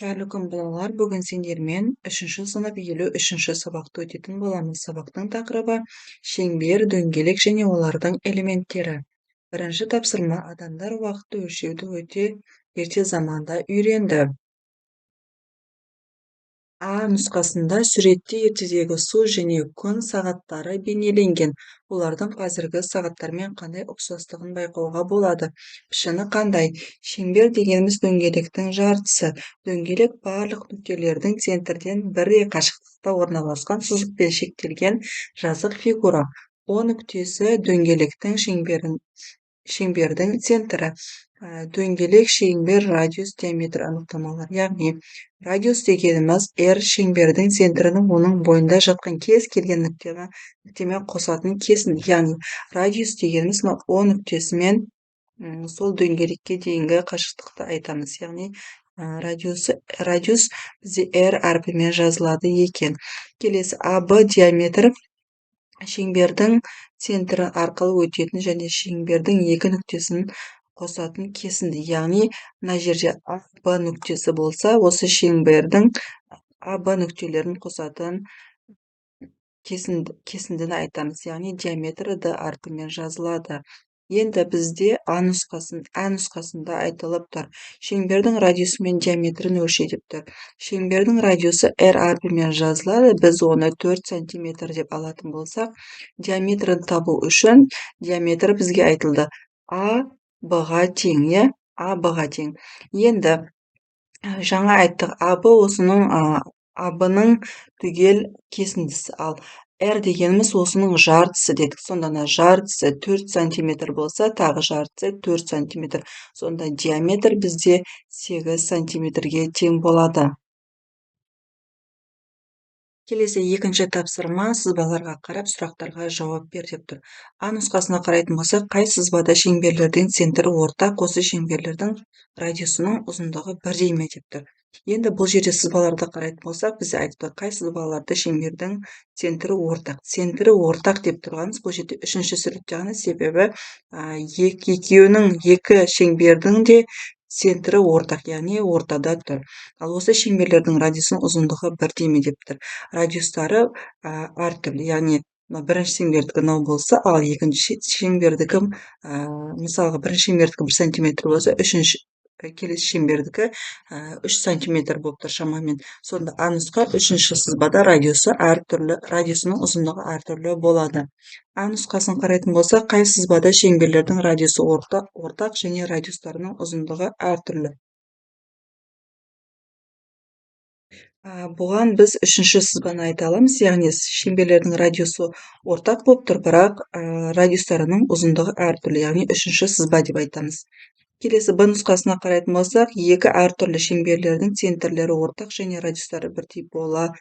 Қайырлы күн балалар, бүгін сендермен 3 сынып елу 3 сабақты өтетін боламыз. Сабақтың тақырыбы шеңбер, дөңгелек және олардың элементтері. Бірінші тапсырма: адамдар уақытты өлшеуді өте ерте заманда үйренді. А нұсқасында суретте ертедегі су және күн сағаттары бейнеленген. Олардың қазіргі сағаттармен қандай ұқсастығын байқауға болады. Пішіні қандай? Шеңбер дегеніміз дөңгелектің жартысы. Дөңгелек барлық нүктелердің центрден бірдей қашықтықта орналасқан сызықпен шектелген жазық фигура. О нүктесі дөңгелектің шеңбердің центрі. Дөңгелек, шеңбер, радиус, диаметр анықтамалар. Яғни радиус дегеніміз R шеңбердің центрінің оның бойында жатқан кез келген нүктемен қосатын кесін. Яғни радиус дегеніміз O нүктесімен сол дөңгелекке дейінгі қашықтықты айтамыз. Яғни радиус бізде R әрпімен жазылады екен. Келесі AB диаметр шеңбердің центрі арқылы өтетін және шеңбердің екі нүктесін қосатын кесінді. Яғни мына жерде AB нүктесі болса, осы шеңбердің AB нүктелерін қосатын кесіндіні айтамыз. Яғни диаметрі D әрпімен жазылады. Енді бізде А нұсқасында айтылып тұр. Шеңбердің радиусы мен диаметрін өлше деп тұр. Шеңбердің радиусы R әрпімен жазылады. Біз оны 4 см деп алатын болсақ, диаметрін табу үшін диаметр бізге айтылды. А B-ға тең, А B-ға тең. Енді жаңа айттық, AB осының AB-ның түгел кесіндісі, ал R дегеніміз осының жартысы дедік. Сонда жартысы 4 см болса, тағы жартысы 4 см. Сонда диаметр бізде 8 см-ге тең болады. Келесі екінші тапсырма: сызбаларға қарап сұрақтарға жауап бер деп тұр. А нұсқасына қарайтын болсақ, қай сызбада шеңберлердің центрі ортақ, осы шеңберлердің радиусының ұзындығы бірдей ме деп тұр. Енді бұл жерде сызбаларды қарайтын болсақ, біз айтты, қай сызбаларда шеңбердің центрі ортақ. Центрі ортақ деп тұрғанымыз бұл жерде үшінші суретте ғана, себебі екеуінің екі шеңбердің де центрі ортақ, яғни ортада тұр. Ал осы шеңберлердің радиусының ұзындығы бірдей ме деп тұр. Радиустары әртүрлі, яғни бірінші шеңбердікі мынау болса, ал екінші шеңбердікі, мысалға бірінші шеңбердікі 1 см болса, келесі шеңбердікі 3 см болып тұр шамамен. Сонда А нұсқа үшінші сызбада радиусының ұзындығы әртүрлі болады. А нұсқасын қарайтын болса, қай сызбада шеңберлердің радиусы ортақ және радиустарының ұзындығы әртүрлі. Бұған біз үшінші сызбаны айта аламыз, яғни шеңберлердің радиусы ортақ болып тұр, бірақ радиустарының ұзындығы әртүрлі, яғни үшінші сызба деп айтамыз. Келесі Б нұсқасына қарайтын болсақ, екі әртүрлі шеңберлердің центрлері ортақ және радиустары бірдей бола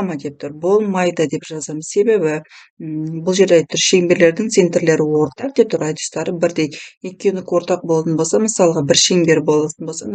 ма деп тұр. Болмайды деп жазамыз. Себебі бұл жерде айтып тұр, шеңберлердің центрлері ортақ деп тұр, радиустары бірдей. Екеуінікі ортақ болатын болса, мысалға бір шеңбер болатын болса,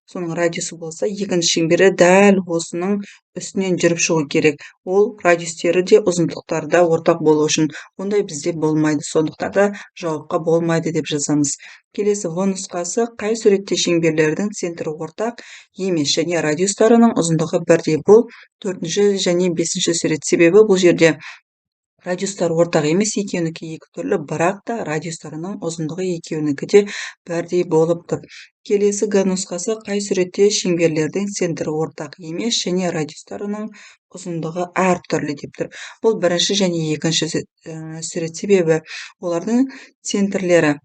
соның радиусы болса, екінші шеңбері дәл осының үстінен жүріп шығу керек. Ол радиустері де ұзындықтары да ортақ болу үшін. Ондай бізде болмайды. Сондықтан да жауапқа болмайды деп жазамыз. Келесі В нұсқасы: қай суретте шеңберлердің центрі ортақ емес және радиустарының ұзындығы бірдей. Бұл 4-ші және 5-ші сурет. Себебі бұл жерде радиустар ортақ емес, екеуінікі екі түрлі, бірақ та радиустарының ұзындығы екеуінікі де бірдей болып тұр. Келесі Г нұсқасы: қай суретте шеңберлердің центрі ортақ емес және радиустарының ұзындығы әртүрлі деп тұр. Бұл бірінші және екінші сурет, себебі олардың центрлері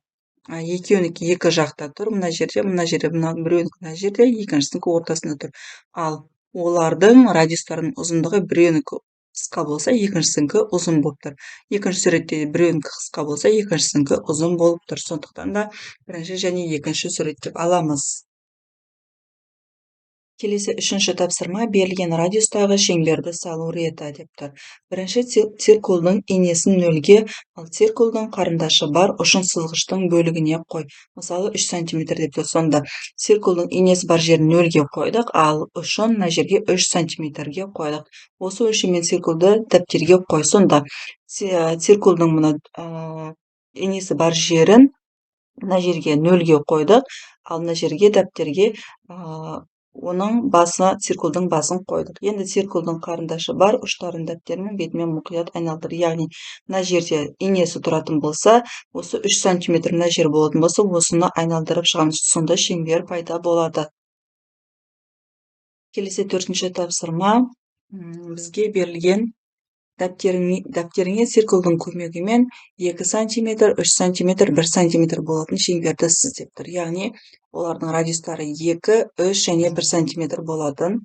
екеуінікі екі жақта тұр. Мына жерде, біреуінікі мына жерде, екіншісінікі ортасында тұр. Ал олардың радиустарының ұзындығы біреуінікі қысқа болса, екіншісінікі ұзын болып тұр. Екінші суретте біреуінікі қысқа болса, екіншісінікі ұзын болып тұр. Сондықтан да бірінші және екінші сурет деп аламыз. Келесі үшінші тапсырма: берілген радиустағы шеңберді салу реті деп тұр. Бірінші циркулдың инесін нөлге, ал циркулдың қарындашы бар ұшын сызғыштың бөлігіне қой. Мысалы 3 см деп тұр. Сонда циркулдың инесі бар жерін нөлге қойдық, ал ұшын мына жерге 3 см-ге қойдық. Осы өлшеммен циркулды дәптерге қой. Сонда циркулдың мына инесі бар жерін мына жерге нөлге қойдық, ал мына жерге дәптерге оның басына циркулдың басын қойдық. Енді циркулдың қарындашы бар, ұштарын дәптермен бетімен мұқият айналдыр. Яғни мына жерде инесі тұратын болса, осы 3 сантиметр мына жер болатын болса, осыны айналдырып шығамыз. Сонда шеңбер пайда болады. Келесі 4-ші тапсырма бізге берілген дәптеріңе циркулдың көмегімен 2 сантиметр, 3 сантиметр, 1 сантиметр болатын шеңберді сыз деп тұр. Яғни олардың радиустары 2, 3 және 1 сантиметр болатын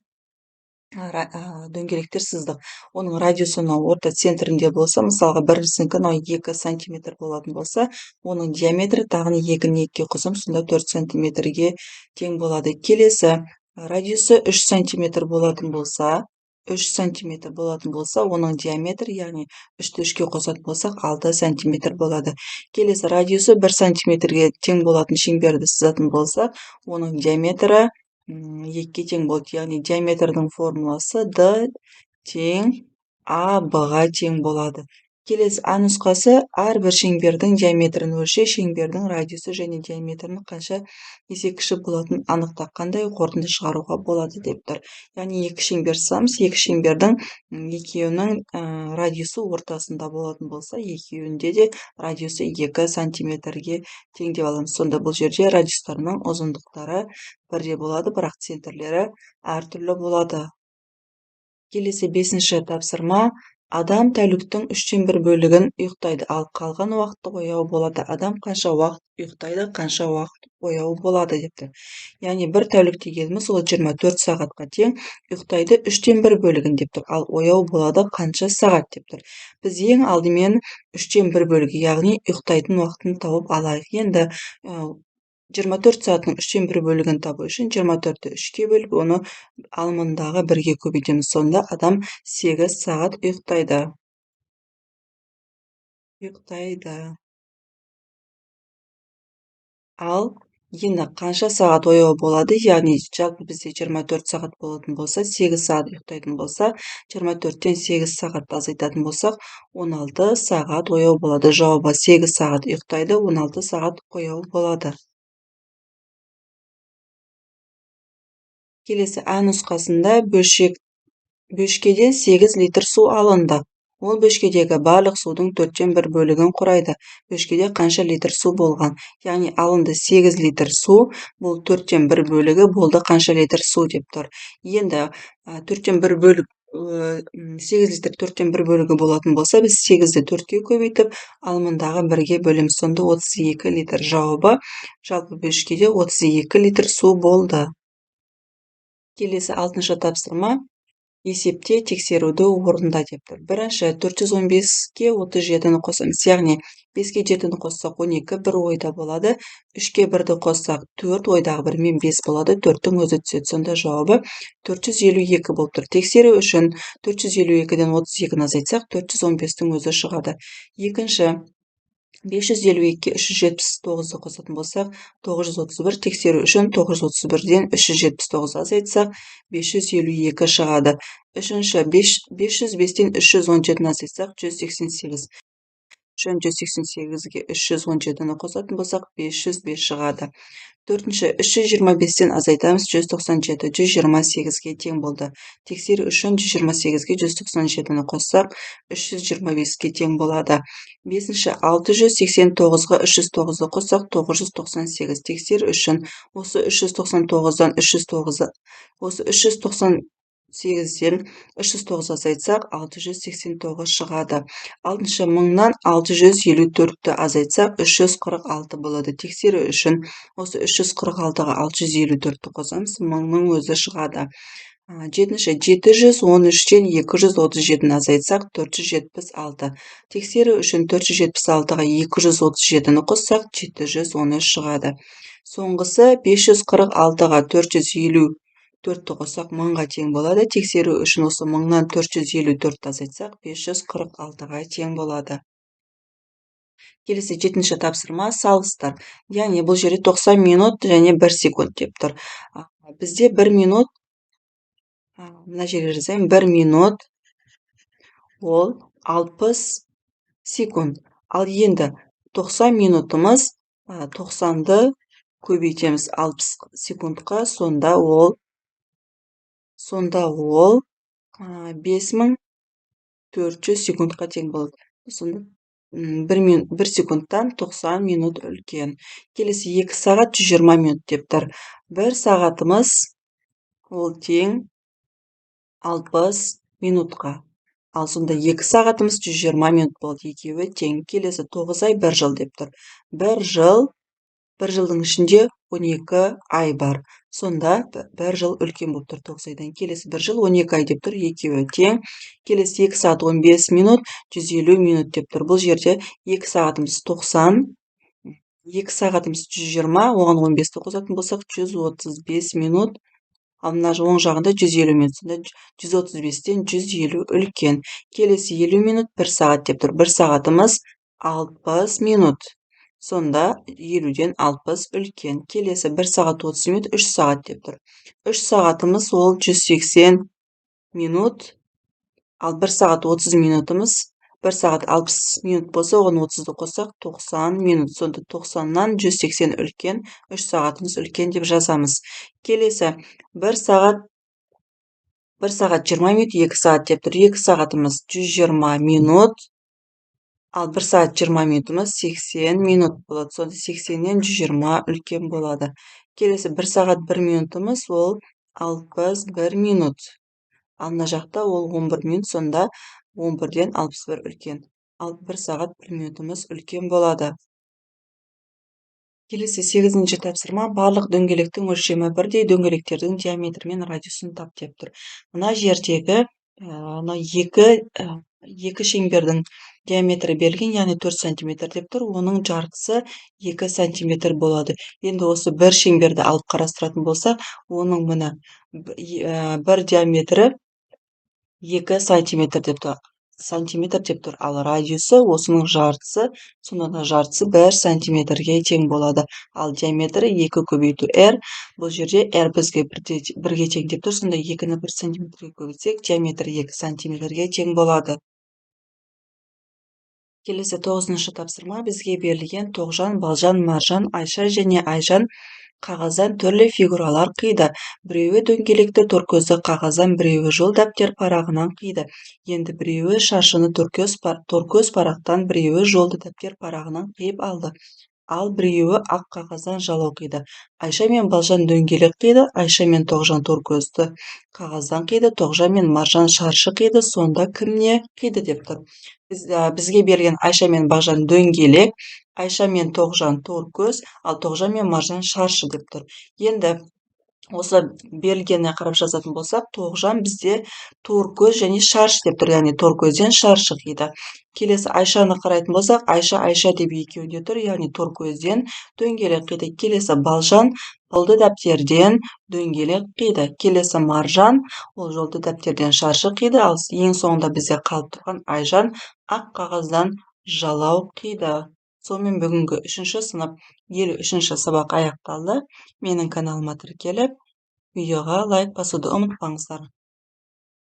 дөңгелектер сыздық. Оның радиусы орта центрінде болса, мысалға біріншісінікі 2 сантиметр болатын болса, оның диаметрі тағыны 2-ні 2-ге қосам, сонда 4 сантиметрге тең болады. Келесі радиусы 3 сантиметр болатын болса, оның диаметрі, яғни 3-ті 3-ге қосатын болсақ, 6 сантиметр болады. Келесі радиусы 1 сантиметрге тең болатын шеңберді сызатын болсақ, оның диаметрі 2-ге тең болады. Яғни диаметрдің формуласы D тең AB-ға тең болады. Келесі А нұсқасы әрбір шеңбердің диаметрін өлше, шеңбердің радиусы және диаметрінің қанша есе кіші болатын анықта, қандай қорытынды шығаруға болады деп тұр. Яғни 2 шеңбер сызамыз, 2 шеңбердің екеуінің радиусы ортасында болатын болса, екеуінде де радиусы 2 сантиметрге тең деп аламыз. Сонда бұл жерде радиустарының ұзындықтары бірде болады, бірақ центрлері әртүрлі болады. Келесі 5-ші тапсырма. Адам тәуліктің 3/1 бөлігін ұйықтайды, ал қалған уақыты ояу болады. Адам қанша уақыт ұйықтайды, қанша уақыт ояу болады депті. Яғни бір тәулік дегеніміз ол 24 сағатқа тең, ұйықтайды 3/1 бөлігін деп тұр, ал ояу болады қанша сағат деп тұр. Біз ең алдымен 3/1 бөлігі, яғни ұйықтайтын уақытын тауып алайық. Енді 24 сағаттың 3/1 бөлігін табу үшін 24-ті 3-ке бөліп, оны алымындағы 1-ге көбейтеміз. Сонда адам 8 сағат ұйықтайды. Ал енді қанша сағат ояу болады, яғни жалпы бізде 24 сағат болатын болса, 8 сағат ұйықтайтын болса, 24-тен 8 сағат азайтатын болсақ, 16 сағат ояу болады. Жауабы 8 сағат ұйықтайды, 16 сағат ояу болады. Келесі А нұсқасында бөшкеден 8 литр су алынды. Ол бөшкедегі барлық судың 4/1 бөлігін құрайды. Бөшкеде қанша литр су болған? Яғни алынды 8 литр су, бұл 4/1 бөлігі болды, қанша литр су деп тұр. Енді 4/1 бөлік 8 литр 4/1 бөлігі болатын болса, біз 8-ді 4-ке көбейтіп, алымындағы 1-ге бөлеміз. Сонда 32 литр. Жауабы жалпы бөшкеде 32 литр су болды. Келесі 6-шы тапсырма. Есепте тексеруді орында деп тұр. Бірінші 415-ке 37-ні қосамыз. Яғни 5-ке 7-ні қоссақ 12, 1 ойда болады. 3-ке 1-ді қоссақ 4, ойдағы 1-мен 5 болады. 4-тің өзі түседі. Сонда жауабы 452 болып тұр. Тексеру үшін 452-ден 32-ні азайтсақ, 415-тің өзі шығады. Екінші 552-ке 379-ды қосатын болсақ, 931. Тексеру үшін 931-ден 379 азайтсақ, 552 шығады. Үшінші 505-тен 317-ні азайтсақ, 188. 188-ге 317-ні қосатын болсақ, 505 шығады. Төртінші 325-тен азайтамыз, 197, 128-ге тең болды. Тексеру үшін 128-ге 197-ні қоссақ, 325-ге тең болады. Бесінші 689-ға 309-ды қоссақ, 998. Тексеру үшін осы 399-дан 398-ден 309 азайтсақ, 689 шығады. Алтыншы 1000-нан 654-ті азайтсақ, 346 болады. Тексеру үшін осы 346-ға 654-ті қосамыз, 1000-ның өзі шығады. Жетінші 713-тен 237-ні азайтсақ, 476. Тексеру үшін 476-ға 237-ні қоссақ, 713 шығады. Соңғысы 546-ға 454-ті қоссақ, 1000-ға тең болады. Тексеру үшін осы 1000-нан 454-ті азайтсақ, 546-ға тең болады. Келесі 7-ші тапсырма салыстыр. Яғни бұл жерде 90 минут және 1 секунд деп тұр. Бізде 1 минут, мына жерге жазайын, 1 минут ол 60 секунд. Ал енді 90 минутымыз 90-ды көбейтеміз 60 секундқа, сонда ол сонда ол 5400 секундқа тең болады. Сонда 1 секундтан 90 минут үлкен. Келесі 2 сағат 120 минут деп тұр. 1 сағатымыз ол тең 60 минутқа. Ал сонда 2 сағатымыз 120 минут болады. Екеуі тең. Келесі 9 ай 1 жыл деп тұр. 1 жылдың ішінде 12 ай бар. Сонда 1 жыл үлкен болып тұр 9 айдан. Келесі 1 жыл 12 ай деп тұр. Екеуі тең. Келесі 2 сағат 15 минут 150 минут деп тұр. Бұл жерде 2 сағатымыз 90, 2 сағатымыз 120, оған 15-ті қосатын болсақ 135 минут. Ал мына оң жағында 150 минут. Сонда 135-тен 150 үлкен. Келесі 50 минут 1 сағат деп тұр. 1 сағатымыз 60 минут. Сонда 50-ден 60 үлкен. Келесі 1 сағат 30 минут 3 сағат деп тұр. 3 сағатымыз ол 180 минут. Ал 1 сағат 30 минутымыз 1 сағат 60 минут болса, оған 30-ды қоссақ 90 минут. Сонда 90-нан 180 үлкен, 3 сағатымыз үлкен деп жазамыз. Келесі 1 сағат 20 минут 2 сағат деп тұр. 2 сағатымыз 120 минут. Ал 1 сағат 20 минутымыз 80 минут болады. Сонда 80-нен 120 үлкен болады. Келесі 1 сағат 1 минутымыз ол 61 минут. Ал мына жақта ол 11 минут, сонда 11-ден 61 үлкен. Ал 1 сағат 1 минутымыз үлкен болады. Келесі 8-ші тапсырма, барлық дөңгелектің өлшемі бірдей, дөңгелектердің диаметрі мен радиусын тап деп тұр. Мына жердегі екі шеңбердің диаметрі берілген, яғни 4 см деп тұр. Оның жартысы 2 см болады. Енді осы бір шеңберді алып қарастыратын болсақ, оның мына бір диаметрі 2 сантиметр деп тұр. Ал радиусы осының жартысы, сонда да жартысы 1 сантиметрге тең болады. Ал диаметрі 2 көбейту r. Бұл жерде r бізге 1-ге тең деп тұр. Сонда 2-ні 1 сантиметрге көбейтсек, диаметрі 2 сантиметрге тең болады. Келесі 9-шы тапсырма, бізге берілген Тоғжан, Балжан, Маржан, Айша және Айжан қағаздан түрлі фигуралар қиды. Біреуі дөңгелекті торкөзді қағаздан, біреуі жол дәптер парағынан қиды. Енді біреуі шаршыны торкөз парақтан, біреуі жолды дәптер парағынан қиып алды. Ал біреуі ақ қағаздан жалау қиды. Айша мен Балжан дөңгелек қиды, Айша мен Тоғжан торкөзді қағаздан қиды, Тоғжан мен Маржан шаршы қиды. Сонда кім не қиды деп тұр. Бізге берген Айша мен Балжан дөңгелек, Айша мен Тоғжан торкөз, ал Тоғжан мен Маржан шаршы деп тұр. Енді осы берілгеніне қарап жазатын болсақ, Тоғжан бізде торкөз және шаршы деп тұр, яғни торкөзден шаршы қиды. Келесі Айшаны қарайтын болсақ, Айша деп екеуінде тұр, яғни торкөзден дөңгелек қиды. Келесі Балжан жолды дәптерден дөңгелек қиды. Келесі Маржан ол жолды дәптерден шаршы қиды. Ал ең соңында бізде қалып тұрған Айжан ақ қағаздан жалау қиды. Сонымен бүгінгі 3-ші сынып 53-ші сабақ аяқталды. Менің каналыма тіркеліп, видеоға лайк басуды ұмытпаңыздар.